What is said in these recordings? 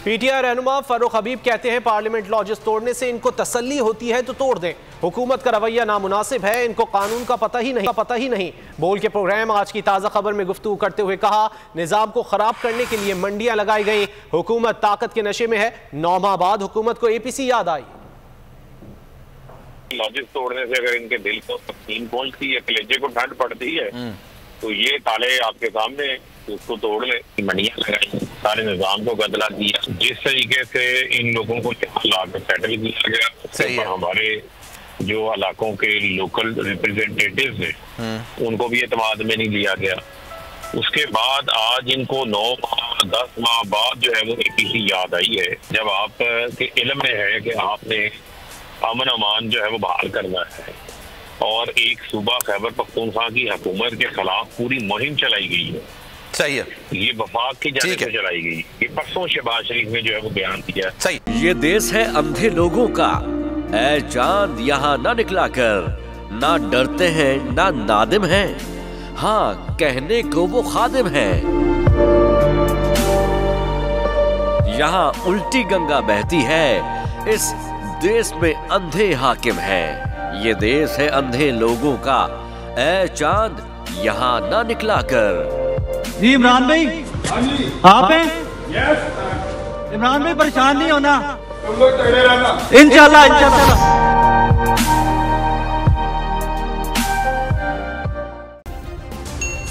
PTI रहनुमा फारूक हबीब कहते हैं पार्लियामेंट लॉजेस तोड़ने से इनको तसल्ली होती है तो तोड़ दें। हुकूमत का रवैया नामुनासिब है, इनको कानून का पता ही नहीं। बोल के प्रोग्राम आज की ताज़ा खबर में गुफ्तगू करते हुए कहा, निज़ाम को खराब करने के लिए मंडियां लगाई गई, हुकूमत ताकत के नशे में है। 9 माह बाद हुकूमत को एपीसी याद आई। लॉजिस तोड़ने से अगर इनके दिल को तस्कीन पहुंचती है, कलेजे को ठंड पड़ती है, तो ये ताले आपके सामने, उसको तोड़ ले। मंडियां लगाई, सारे निजाम को गदला दिया। जिस तरीके से इन लोगों को यहाँ लाकर सेटल किया गया, उसके ऊपर हमारे जो इलाकों के लोकल रिप्रेजेंटेटिव हैं उनको भी एतमाद में नहीं लिया गया। उसके बाद आज इनको 9 माह 10 माह बाद जो है वो एपीसी याद आई है, जब आप के इल्म में है कि आपने अमन अमान जो है वो बहाल करना है और एक सूबा खैबर पख्तूनख्वा की हुकूमत के खिलाफ पूरी मुहिम चलाई गई है। सही है, ये वफाक की जानिब से चलाई गई। ये परसों शहबाज शरीफ ने जो है वो बयान दिया। सही। ये देश है अंधे लोगों का, ऐ चांद यहाँ ना निकला कर, ना डरते हैं ना नादिम हैं, हाँ कहने को वो खादिम हैं। यहाँ उल्टी गंगा बहती है, इस देश में अंधे हाकिम हैं। ये देश है अंधे लोगों का, ऐ चांद यहाँ ना निकला कर। जी इमरान भाई, आप हैं? इमरान भाई परेशान नहीं होना, तुम लोग तगड़े रहना, इंशाल्लाह।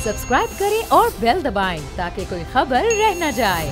सब्सक्राइब करें और बेल दबाएं ताकि कोई खबर रह न जाए।